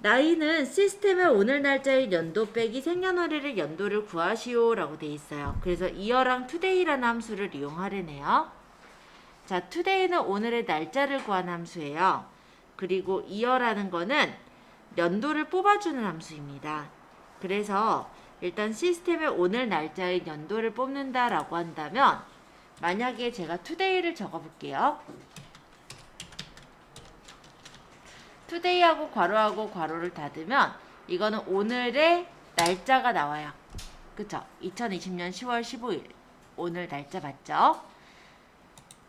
나이는 시스템의 오늘 날짜의 연도 빼기 생년월일의 연도를 구하시오 라고 돼 있어요. 그래서 year랑 today라는 함수를 이용하려네요. 자, today는 오늘의 날짜를 구하는 함수예요. 그리고 year라는 거는 연도를 뽑아주는 함수입니다. 그래서 일단 시스템의 오늘 날짜의 연도를 뽑는다 라고 한다면 만약에 제가 today를 적어볼게요. today하고 괄호하고 괄호를 닫으면 이거는 오늘의 날짜가 나와요. 그쵸? 2020년 10월 15일 오늘 날짜 맞죠?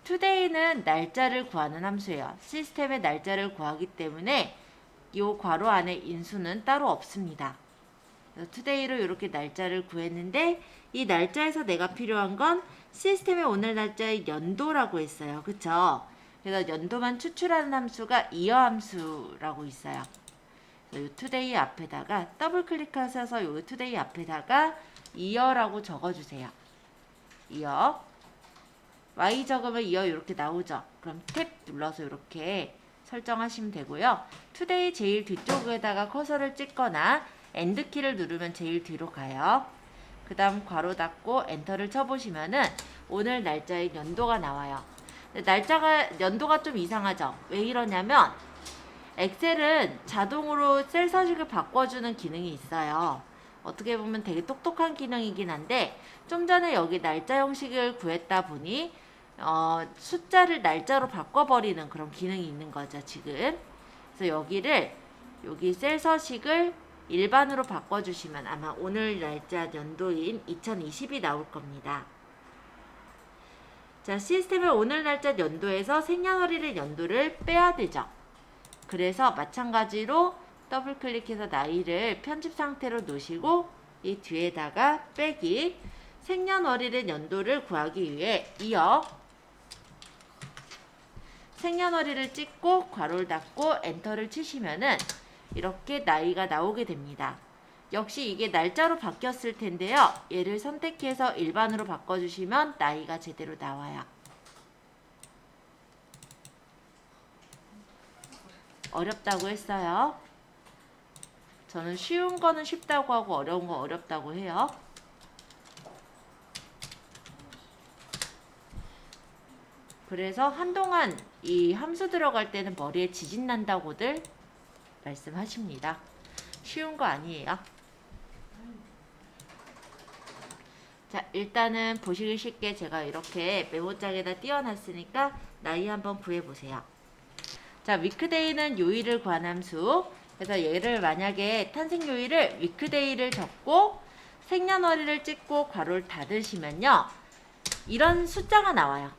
today는 날짜를 구하는 함수예요. 시스템의 날짜를 구하기 때문에 이 괄호 안에 인수는 따로 없습니다. today로 이렇게 날짜를 구했는데 이 날짜에서 내가 필요한 건 시스템의 오늘 날짜의 연도라고 했어요. 그쵸? 그래서 연도만 추출하는 함수가 year 함수라고 있어요. 이 today 앞에다가 더블 클릭하셔서 이 today 앞에다가 year라고 적어주세요. year. y 적으면 year 이렇게 나오죠. 그럼 탭 눌러서 이렇게 설정하시면 되고요. today 제일 뒤쪽에다가 커서를 찍거나 엔드 키를 누르면 제일 뒤로 가요. 그 다음 괄호 닫고 엔터를 쳐보시면은 오늘 날짜의 연도가 나와요. 연도가 좀 이상하죠? 왜 이러냐면 엑셀은 자동으로 셀 서식을 바꿔주는 기능이 있어요. 어떻게 보면 되게 똑똑한 기능이긴 한데 좀 전에 여기 날짜 형식을 구했다 보니 숫자를 날짜로 바꿔버리는 그런 기능이 있는 거죠, 지금. 그래서 여기 셀 서식을 일반으로 바꿔주시면 아마 오늘 날짜 연도인 2020이 나올 겁니다. 자, 시스템의 오늘 날짜 연도에서 생년월일의 연도를 빼야 되죠. 그래서 마찬가지로 더블 클릭해서 나이를 편집 상태로 놓으시고 이 뒤에다가 빼기 생년월일의 연도를 구하기 위해 이어 생년월일을 찍고 괄호를 닫고 엔터를 치시면은 이렇게 나이가 나오게 됩니다. 역시 이게 날짜로 바뀌었을 텐데요. 얘를 선택해서 일반으로 바꿔주시면 나이가 제대로 나와요. 어렵다고 했어요. 저는 쉬운 거는 쉽다고 하고 어려운 거 어렵다고 해요. 그래서 한동안 이 함수 들어갈 때는 머리에 지진 난다고들 말씀하십니다. 쉬운 거 아니에요. 자, 일단은 보시기 쉽게 제가 이렇게 메모장에다 띄워놨으니까 나이 한번 구해보세요. 자, 위크데이는 요일을 구한 함수. 그래서 얘를 만약에 탄생요일을 위크데이를 적고 생년월일을 찍고 괄호를 닫으시면요. 이런 숫자가 나와요.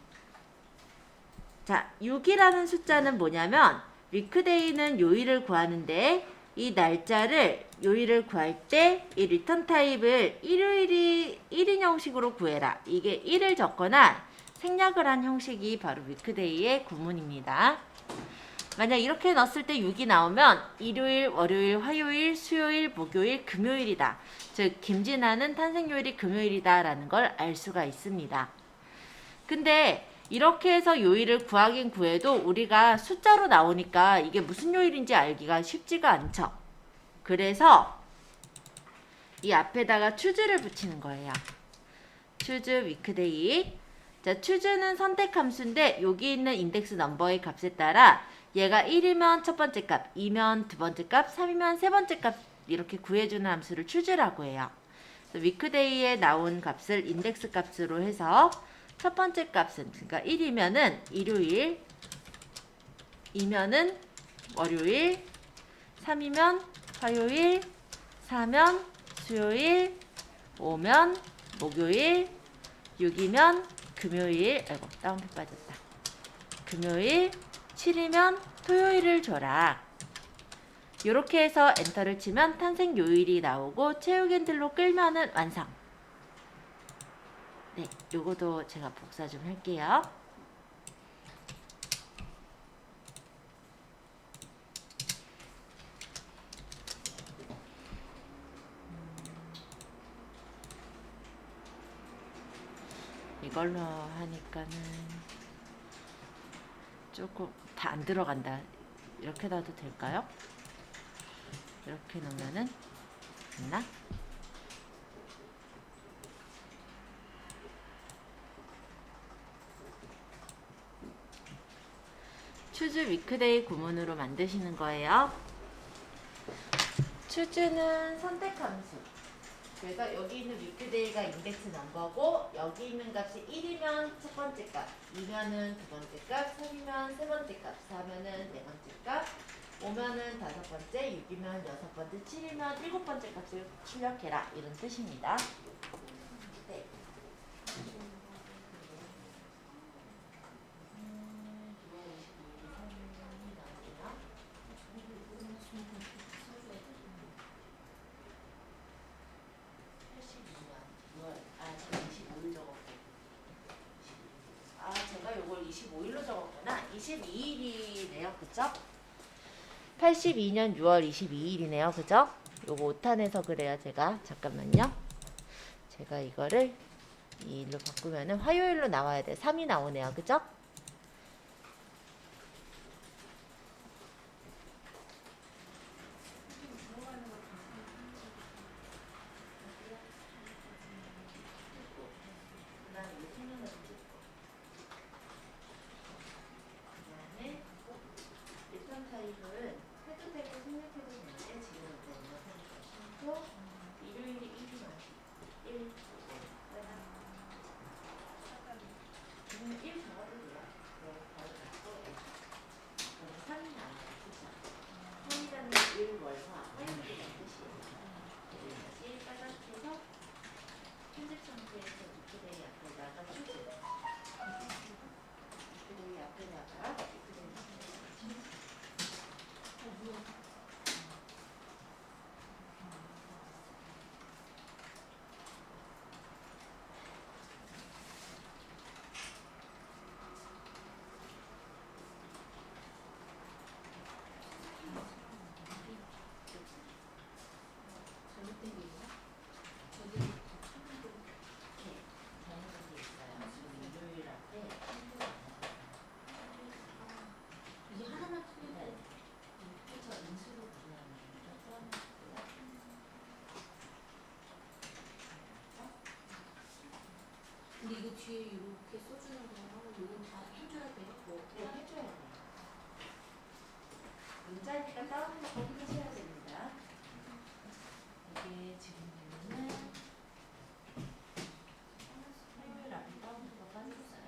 자, 6이라는 숫자는 뭐냐면 위크데이는 요일을 구하는데 이 날짜를 요일을 구할 때 이 리턴 타입을 일요일이 1인 형식으로 구해라. 이게 1을 적거나 생략을 한 형식이 바로 위크데이의 구문입니다. 만약 이렇게 넣었을 때 6이 나오면 일요일, 월요일, 화요일, 수요일, 목요일, 금요일이다. 즉 김진아는 탄생요일이 금요일이다 라는 걸 알 수가 있습니다. 근데 이렇게 해서 요일을 구하긴 구해도 우리가 숫자로 나오니까 이게 무슨 요일인지 알기가 쉽지가 않죠. 그래서 이 앞에다가 choose를 붙이는 거예요. choose weekday. 자, choose는 선택 함수인데 여기 있는 인덱스 넘버의 값에 따라 얘가 1이면 첫 번째 값, 2면 두 번째 값, 3이면 세 번째 값 이렇게 구해주는 함수를 choose라고 해요. weekday에 나온 값을 인덱스 값으로 해서 첫 번째 값은 그러니까 1이면은 일요일, 2면은 월요일, 3이면 화요일, 4면 수요일, 5면 목요일, 6이면 금요일, 아이고 다운표 빠졌다. 금요일, 7이면 토요일을 줘라. 이렇게 해서 엔터를 치면 탄생 요일이 나오고 체육 핸들로 끌면은 완성. 네, 요거도 제가 복사 좀 할게요. 이걸로 하니까는 조금 다 안 들어간다. 이렇게 놔도 될까요? 이렇게 놓으면은 됐나? 추즈 위크데이 구문으로 만드시는 거예요. 추즈는 선택 함수. 그래서 여기 있는 위크데이가 인덱스 넘버고 여기 있는 값이 1이면 첫 번째 값, 2면은 두 번째 값, 3이면 세 번째 값, 4면은 네 번째 값, 5면은 다섯 번째, 6이면 여섯 번째, 7이면 일곱 번째 값을 출력해라 이런 뜻입니다. 네. 제가 요걸 25일로 적었구나. 22일이네요. 그죠? 82년 6월 22일이네요. 그죠? 요거 5탄에서 그래요. 제가 잠깐만요. 제가 이거를 2일로 바꾸면은 화요일로 나와야 돼. 3이 나오네요. 그죠? 근데 이거 뒤에 이렇게 써주는 거랑 이건 다 해줘야 돼. 네, 해줘야 돼요. 문자니까 다운로드 하셔야 됩니다. 이게 지금 보면은 화요일 앞에 다운로드가 빠졌어요.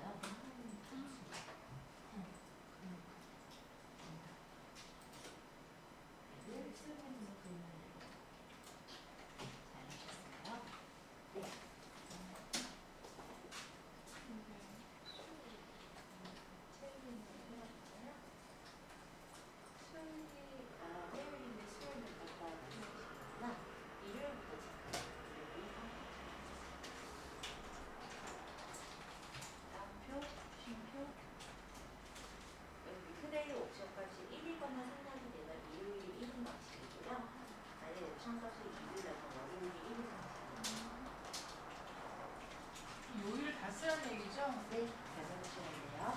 요일 다 쓰라는 얘기죠? 네, 가져오셔야 돼요.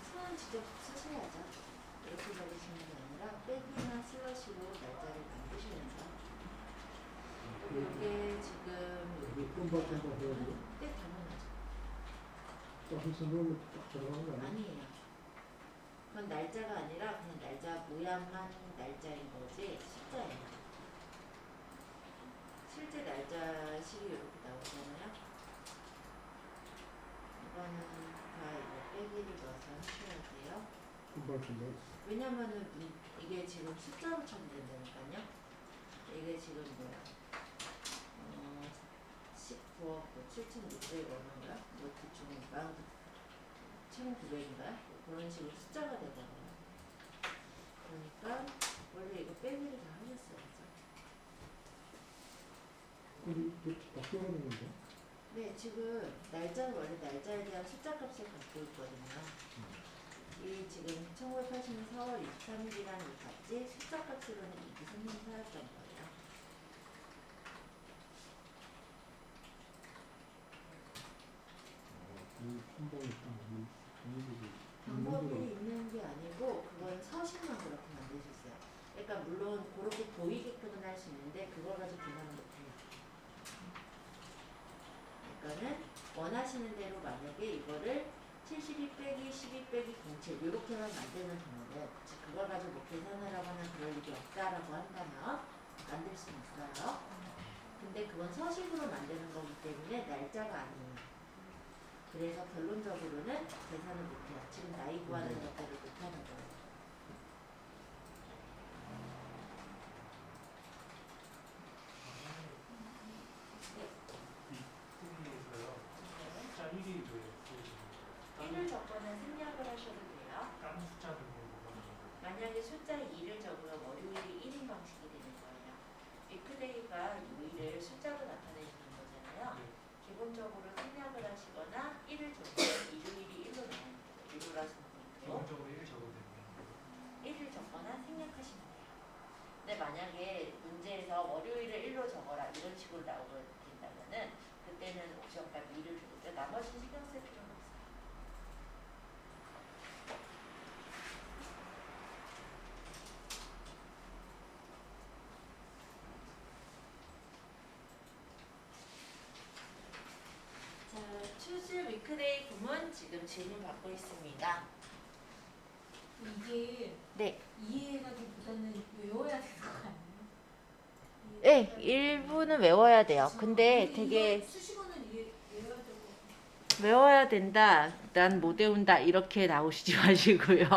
수는 직접 쓰셔야죠. 이렇게 적으시는 게 아니라 빼기나 슬러시로 날짜를 바꾸시면서 이게 지금 네, 당연하죠. 아니에요. 그건 날짜가 아니라 그냥 날짜 모양만 날짜인 거지 숫자예요. 실제 날짜식이 이렇게 나오잖아요. 이거는 다 이거 빼기를 넣어서 하셔야 돼요. 왜냐면은 이게 지금 숫자로 처리된다니까요. 이게 지금 뭐야? 19억 7,600 얼마인가? 뭐 대충 1,900인가? 그런 식으로 숫자가 되잖아요. 그러니까 원래 이거 빼기를 다 하셨어야죠. 네, 지금 날짜는 원래 날짜에 대한 숫자 값을 갖고 있거든요. 이 지금 1980년 4월 23일이라는 이 값이 숫자값으로는 이기 생성사였던 거예요. 방법이 있는 게 아니고 그건 서식만 그렇게 만드셨어요. 그러니까 물론 그렇게 보이게끔은 할 수 있는데 그걸 가지고 계산을 못해요. 그러니까는 원하시는 대로 만약에 이거를 72 빼기 12 빼기 07 이렇게만 만들면 되는데 그걸 가지고 뭐 계산을 하거나 그럴 일이 없다라고 한다면 만들 수 있어요. 근데 그건 서식으로 만드는 거기 때문에 날짜가 아니에요. 그래서 결론적으로는 계산을 못해요. 지금 나이 구하는 것들을 못하는 거예요. 숫자 1이 왜 1을 적거나 생략을 하셔도 돼요. 다른 숫자는 뭐가 있는 거예요? 만약에 숫자 2를 적으면 월요일이 1인 방식이 되는 거예요. 위크데이가 요일을 숫자로 나타내시는 거잖아요. 기본적으로 생략을 하시거나 1을 적으면 일요일이 1로 나옵니다. 1로라서 기본적으로 1을 적어도 되는 1을 적거나 생략하시면 돼요. 근데 만약에 문제에서 월요일을 1로 적어라 이런 식으로 나오게 된다면은 그때는 옵션값 2를 주고 나머지는 신경 쓸 필요는 없어요. 자, 추즈 위크데이 구문 지금 질문 받고 있습니다. 이게 네. 이해하기보다는 외워야 되는 거 아니에요? 네, 일부는 외워야 돼요. 근데 되게 수식어는 외워야 되고. 외워야 된다, 난 못 외운다 이렇게 나오시지 마시고요.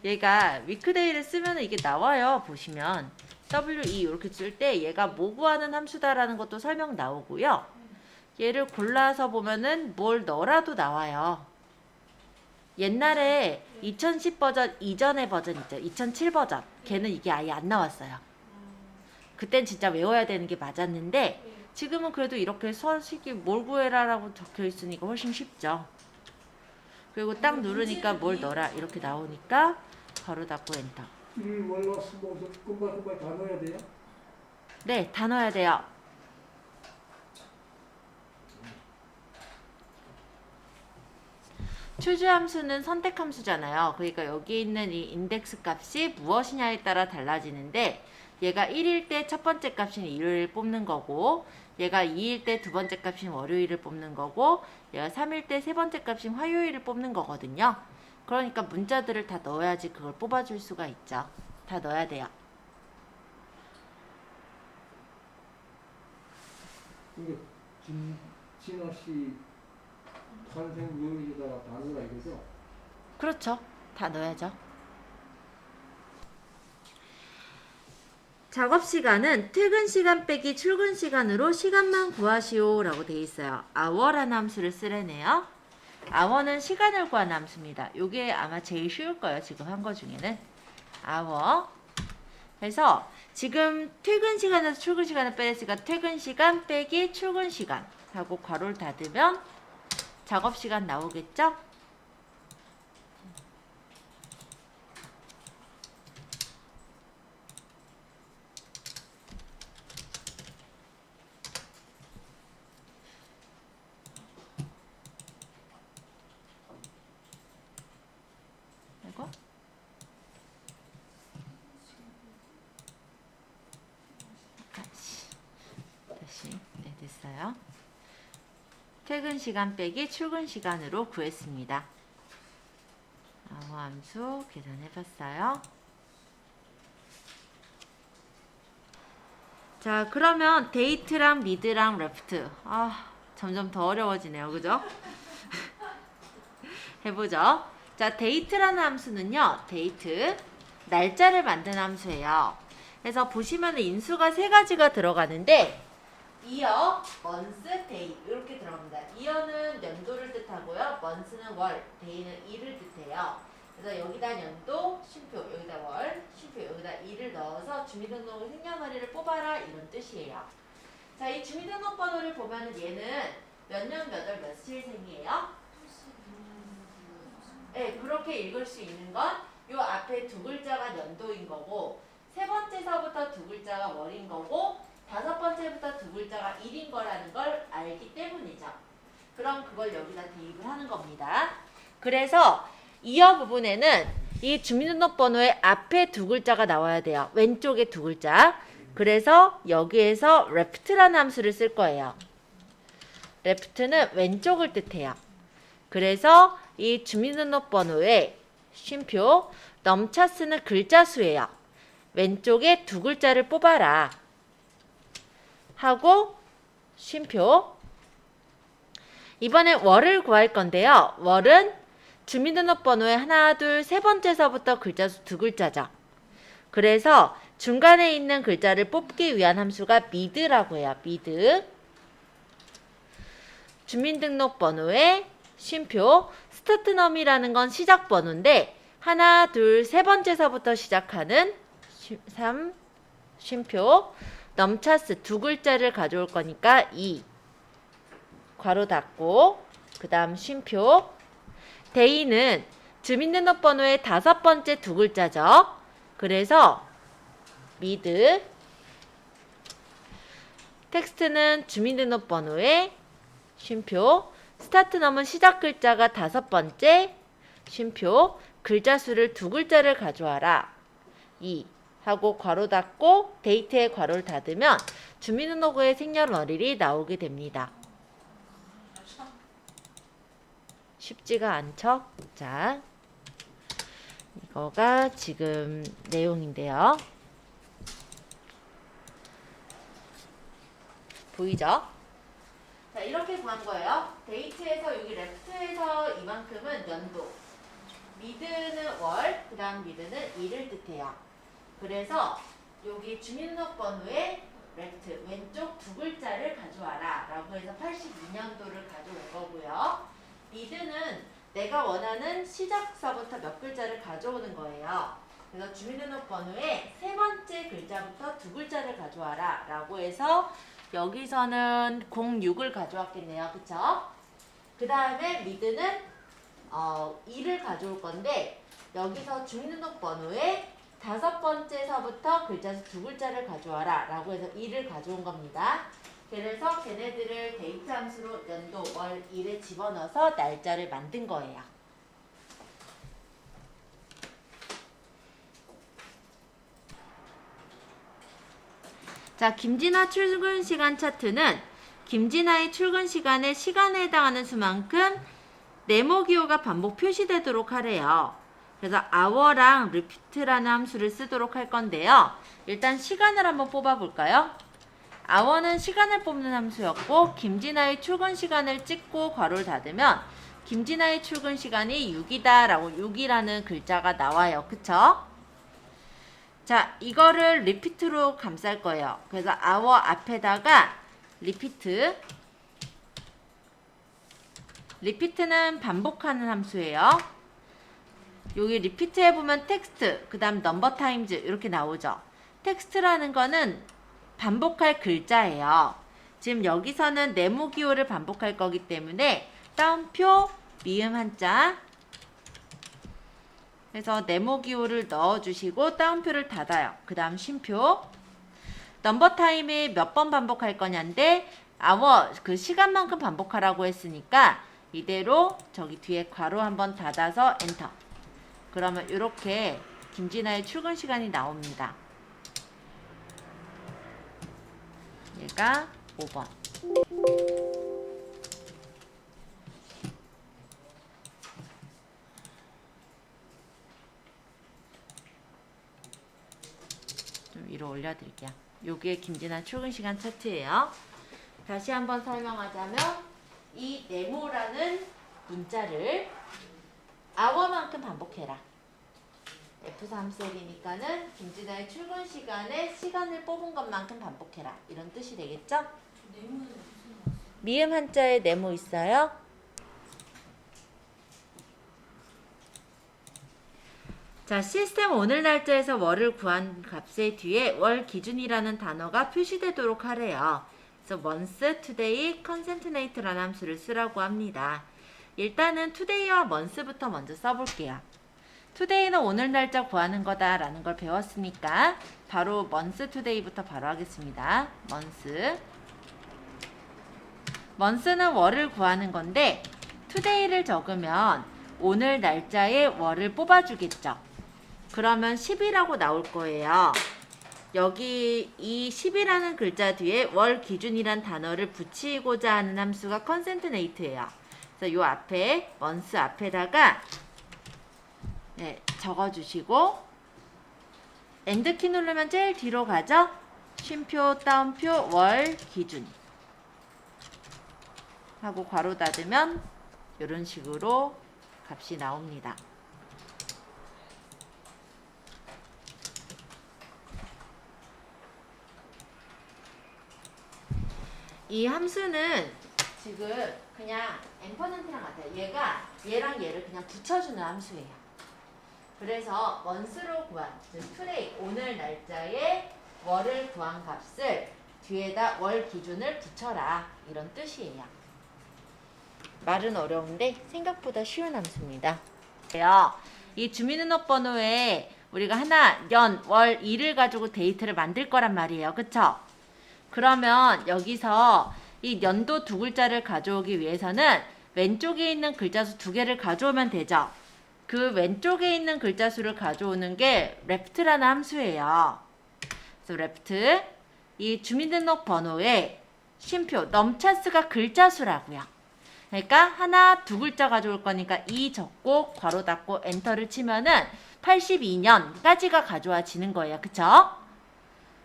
얘가 위크데이를 쓰면 이게 나와요. 보시면 WE 이렇게 쓸 때 얘가 뭐 구하는 함수다라는 것도 설명 나오고요. 얘를 골라서 보면은 뭘 넣어라도 나와요. 옛날에 2010 버전 이전의 버전 있죠. 2007 버전. 걔는 이게 아예 안 나왔어요. 그땐 진짜 외워야 되는 게 맞았는데 지금은 그래도 이렇게 서식이 뭘 구해라라고 적혀 있으니까 훨씬 쉽죠. 그리고 딱 누르니까 뭘 넣어라 이렇게 나오니까 바로 닫고 엔터. 1, 월화, 수목, 금방 다 넣어야 돼요? 네, 다 넣어야 돼요. 추주 함수는 선택 함수잖아요. 그러니까 여기 있는 이 인덱스 값이 무엇이냐에 따라 달라지는데 얘가 1일 때 첫 번째 값인 일요일 뽑는 거고 얘가 2일 때 두 번째 값인 월요일을 뽑는 거고 얘가 3일 때 세 번째 값인 화요일을 뽑는 거거든요. 그러니까 문자들을 다 넣어야지 그걸 뽑아줄 수가 있죠. 다 넣어야 돼요. 이게 진아 씨 탄생 요일에다가 다 넣어라 이거죠? 그렇죠. 다 넣어야죠. 작업 시간은 퇴근 시간 빼기 출근 시간으로 시간만 구하시오 라고 되어 있어요. hour라는 함수를 쓰래네요. hour는 시간을 구하는 함수입니다. 이게 아마 제일 쉬울 거예요. 지금 한 거 중에는. hour. 그래서 지금 퇴근 시간에서 출근 시간을 빼냈으니까 퇴근 시간 빼기 출근 시간 하고 괄호를 닫으면 작업 시간 나오겠죠? 이거? 다시 네, 됐어요. 퇴근 시간 빼기 출근 시간으로 구했습니다. 함수 계산해봤어요. 자, 그러면 데이트랑 미드랑 레프트. 점점 더 어려워지네요. 그죠? 해보죠. 자, 데이트라는 함수는요. 데이트, 날짜를 만드는 함수예요. 그래서 보시면 인수가 세 가지가 들어가는데 이어, month, day 이렇게 들어갑니다. 이어는 연도를 뜻하고요. month는 월, day는 일을 뜻해요. 그래서 여기다 연도, 쉼표, 여기다 월, 쉼표, 여기다 일을 넣어서 주민등록 생년월일을 뽑아라 이런 뜻이에요. 자, 이 주민등록 번호를 보면은 얘는 몇 년 몇 월 며칠생이에요? 네, 그렇게 읽을 수 있는 건 요 앞에 두 글자가 연도인 거고 세 번째서부터 두 글자가 월인 거고 다섯 번째부터 두 글자가 일인 거라는 걸 알기 때문이죠. 그럼 그걸 여기다 대입을 하는 겁니다. 그래서 이어 부분에는 이 주민등록번호의 앞에 두 글자가 나와야 돼요. 왼쪽에 두 글자. 그래서 여기에서 left라는 함수를 쓸 거예요. left는 왼쪽을 뜻해요. 그래서 이 주민등록번호의 쉼표 넘차스는 글자 수예요. 왼쪽에 두 글자를 뽑아라 하고 쉼표. 이번에 월을 구할 건데요. 월은 주민등록번호의 하나, 둘, 세 번째서부터 글자 수 두 글자죠. 그래서 중간에 있는 글자를 뽑기 위한 함수가 mid라고 해요. mid. 주민등록번호의 쉼표 스타트넘이라는 건 시작번호인데 하나, 둘, 세 번째서부터 시작하는 3 쉼표 넘차스 두 글자를 가져올 거니까 2 괄호 닫고 그 다음 쉼표. 데이는 주민등록번호의 다섯 번째 두 글자죠. 그래서 mid. 텍스트는 주민등록번호의 쉼표 스타트넘은 시작 글자가 다섯 번째 쉼표 글자 수를 두 글자를 가져와라 2 하고 괄호 닫고 데이트에 괄호를 닫으면 주민등록부의 생년월일이 나오게 됩니다. 쉽지가 않죠? 자, 이거가 지금 내용인데요. 보이죠? 자, 이렇게 구한 거예요. 데이트에서 여기 레프트에서 이만큼은 연도, 미드는 월, 그 다음 미드는 일을 뜻해요. 그래서 여기 주민등록번호에 레프트, 왼쪽 두 글자를 가져와라 라고 해서 82년도를 가져온 거고요. 미드는 내가 원하는 시작서부터 몇 글자를 가져오는 거예요. 그래서 주민등록번호에 세 번째 글자부터 두 글자를 가져와라 라고 해서 여기서는 06을 가져왔겠네요. 그쵸? 그 다음에 미드는 2를 가져올 건데 여기서 주민등록번호에 다섯 번째서부터 글자 수 두 글자를 가져와라 라고 해서 2를 가져온 겁니다. 그래서 걔네들을 데이트 함수로 연도, 월, 일에 집어넣어서 날짜를 만든 거예요. 자, 김진아 출근 시간 차트는 김진아의 출근 시간에 시간에 해당하는 수만큼 네모 기호가 반복 표시되도록 하래요. 그래서 hour랑 repeat라는 함수를 쓰도록 할 건데요. 일단 시간을 한번 뽑아볼까요? hour는 시간을 뽑는 함수였고 김진아의 출근 시간을 찍고 괄호를 닫으면 김진아의 출근 시간이 6이다 라고 6이라는 글자가 나와요. 그쵸? 자, 이거를 repeat로 감쌀 거예요. 그래서 hour 앞에다가 repeat. repeat는 반복하는 함수예요. 여기 repeat 해보면 text, 그 다음 number times 이렇게 나오죠. text라는 거는 반복할 글자예요. 지금 여기서는 네모 기호를 반복할 거기 때문에 따옴표, 미음 한자 그래서 네모 기호를 넣어주시고 따옴표를 닫아요. 그 다음 쉼표. 넘버 타임에 몇 번 반복할 거냐인데 hour, 그 시간만큼 반복하라고 했으니까 이대로 저기 뒤에 괄호 한번 닫아서 엔터. 그러면 이렇게 김진아의 출근 시간이 나옵니다. 얘가 5번. 좀 위로 올려드릴게요. 요게 김진아 출근 시간 차트예요. 다시 한번 설명하자면 이 네모라는 문자를 hour만큼 반복해라. F3셀이니까는 김진아의 출근 시간에 시간을 뽑은 것만큼 반복해라. 이런 뜻이 되겠죠? 네모는 무슨 말이야? 미음 한자에 네모 있어요? 자, 시스템 오늘 날짜에서 월을 구한 값의 뒤에 월 기준이라는 단어가 표시되도록 하래요. 그래서 month, today, concatenate라는 함수를 쓰라고 합니다. 일단은 today와 month부터 먼저 써볼게요. today는 오늘 날짜 구하는 거다라는 걸 배웠으니까 바로 month today부터 바로 하겠습니다. month는 월을 구하는 건데 today를 적으면 오늘 날짜에 월을 뽑아주겠죠. 그러면 10이라고 나올 거예요. 여기 이 10이라는 글자 뒤에 월 기준이란 단어를 붙이고자 하는 함수가 concatenate예요. 그래서 요 앞에 month 앞에다가 적어주시고 엔드키 누르면 제일 뒤로 가죠. 쉼표 따옴표 월 기준 하고 괄호 닫으면 이런 식으로 값이 나옵니다. 이 함수는 지금 그냥 앰퍼센트랑 같아요. 얘랑 얘를 그냥 붙여주는 함수예요. 그래서 month로 구한, 즉 today, 오늘 날짜에 월을 구한 값을 뒤에다 월 기준을 붙여라. 이런 뜻이에요. 말은 어려운데 생각보다 쉬운 함수입니다. 이 주민등록번호에 우리가 하나, 년, 월, 일을 가지고 데이트를 만들 거란 말이에요. 그쵸? 그러면 여기서 이 연도 두 글자를 가져오기 위해서는 왼쪽에 있는 글자 수 두 개를 가져오면 되죠. 그 왼쪽에 있는 글자 수를 가져오는 게 left라는 함수예요. 그래서 left, 이 주민등록번호에 쉼표, 넘차스가 글자 수라고요. 그러니까 하나, 두 글자 가져올 거니까 2 적고 괄호 닫고 엔터를 치면은 82년까지가 가져와지는 거예요. 그쵸?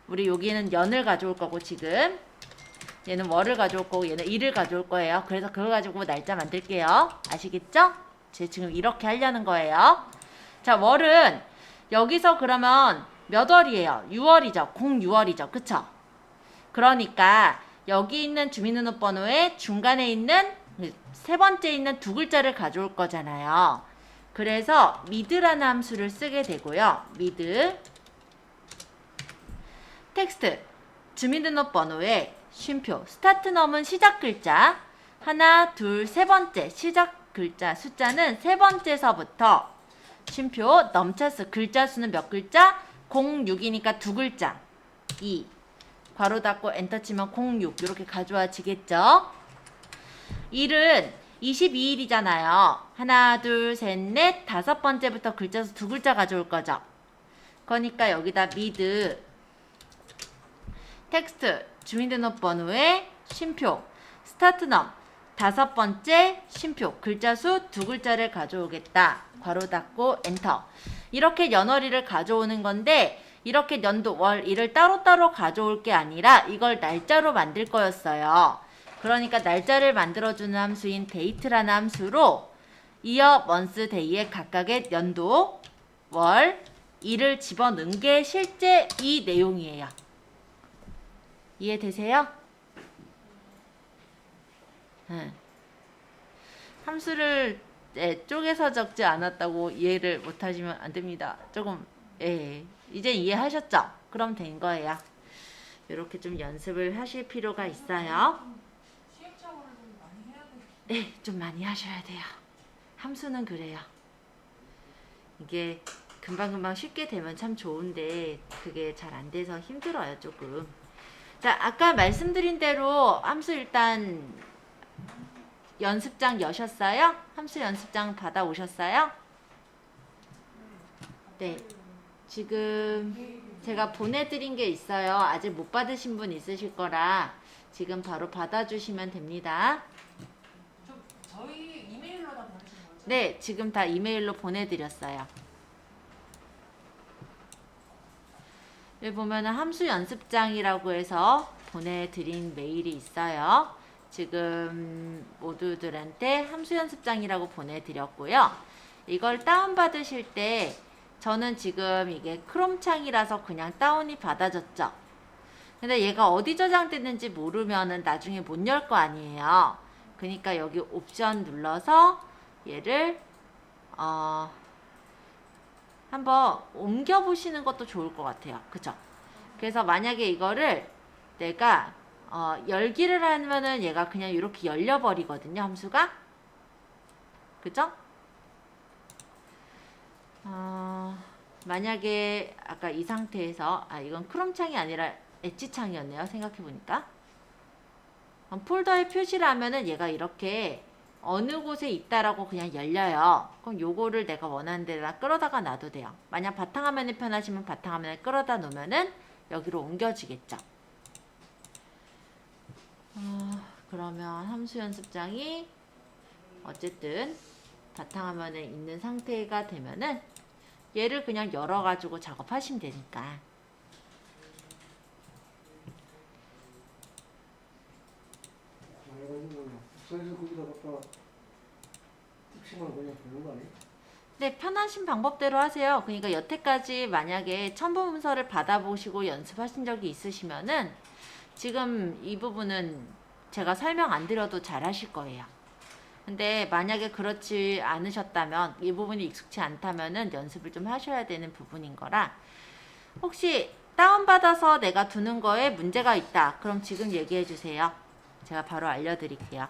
우리 여기는 년을 가져올 거고 지금 얘는 월을 가져올 거고 얘는 일을 가져올 거예요. 그래서 그걸 가지고 날짜 만들게요. 아시겠죠? 제가 지금 이렇게 하려는 거예요. 자, 월은 여기서 그러면 몇 월이에요? 6월이죠. 06월이죠. 그쵸? 그러니까 여기 있는 주민등록번호에 중간에 있는 세 번째 있는 두 글자를 가져올 거잖아요. 그래서 mid라는 함수를 쓰게 되고요. mid 텍스트 주민등록번호에 쉼표 스타트 넘은 시작 글자 하나, 둘, 세 번째 시작 글자 숫자는 세 번째서부터 쉼표 넘차스 글자 수는 몇 글자? 06이니까 두 글자 2 괄호 닫고 엔터 치면 06 이렇게 가져와지겠죠? 일은 22일이잖아요. 하나, 둘, 셋, 넷, 다섯 번째부터 글자 수 두 글자 가져올 거죠. 그러니까 여기다 mid 텍스트 주민등록번호에 쉼표 스타트 넘 다섯 번째 쉼표 글자 수 두 글자를 가져오겠다. 괄호 닫고 엔터. 이렇게 연월일을 가져오는 건데 이렇게 연도 월 일을 따로따로 가져올 게 아니라 이걸 날짜로 만들 거였어요. 그러니까 날짜를 만들어주는 함수인 date라는 함수로 year, month, day에 각각의 연도, 월, 일을 집어넣은 게 실제 이 내용이에요. 이해되세요? 함수를 쪼개서 적지 않았다고 이해를 못하시면 안 됩니다. 조금 이제 이해하셨죠? 그럼 된 거예요. 이렇게 좀 연습을 하실 필요가 있어요. 시행착오를 좀 많이 해야 돼. 네, 좀 많이 하셔야 돼요. 함수는 그래요. 이게 금방금방 쉽게 되면 참 좋은데 그게 잘 안 돼서 힘들어요, 조금. 자, 아까 말씀드린 대로 함수 일단 연습장 여셨어요? 함수 연습장 받아오셨어요? 네. 지금 제가 보내드린 게 있어요. 아직 못 받으신 분 있으실 거라 지금 바로 받아주시면 됩니다. 저희 이메일로 다 보내신 거죠? 네, 지금 다 이메일로 보내드렸어요. 여기 보면은 함수 연습장이라고 해서 보내드린 메일이 있어요. 지금 모두들한테 함수 연습장이라고 보내드렸고요. 이걸 다운받으실 때 저는 지금 이게 크롬 창이라서 그냥 다운이 받아졌죠. 근데 얘가 어디 저장됐는지 모르면은 나중에 못 열 거 아니에요. 그러니까 여기 옵션 눌러서 얘를 한번 옮겨 보시는 것도 좋을 것 같아요. 그쵸? 그래서 만약에 이거를 내가 열기를 하면은 얘가 그냥 이렇게 열려 버리거든요. 함수가. 그죠? 만약에 아까 이 상태에서 이건 크롬창이 아니라 엣지창이었네요. 생각해보니까 폴더에 표시를 하면은 얘가 이렇게 어느 곳에 있다라고 그냥 열려요. 그럼 요거를 내가 원하는 데다 끌어다가 놔도 돼요. 만약 바탕화면이 편하시면 바탕화면에 끌어다 놓으면은 여기로 옮겨지겠죠. 그러면 함수 연습장이 어쨌든 바탕화면에 있는 상태가 되면은 얘를 그냥 열어가지고 작업하시면 되니까. 그래가지고 국선에서 거기다 갖다 틱싱을 그냥 되는 거 아니에요? 네, 편하신 방법대로 하세요. 그러니까 여태까지 만약에 첨부 문서를 받아보시고 연습하신 적이 있으시면은 지금 이 부분은 제가 설명 안 드려도 잘 하실 거예요. 근데 만약에 그렇지 않으셨다면, 이 부분이 익숙치 않다면은 연습을 좀 하셔야 되는 부분인 거라, 혹시 다운받아서 내가 두는 거에 문제가 있다. 그럼 지금 얘기해 주세요. 제가 바로 알려드릴게요.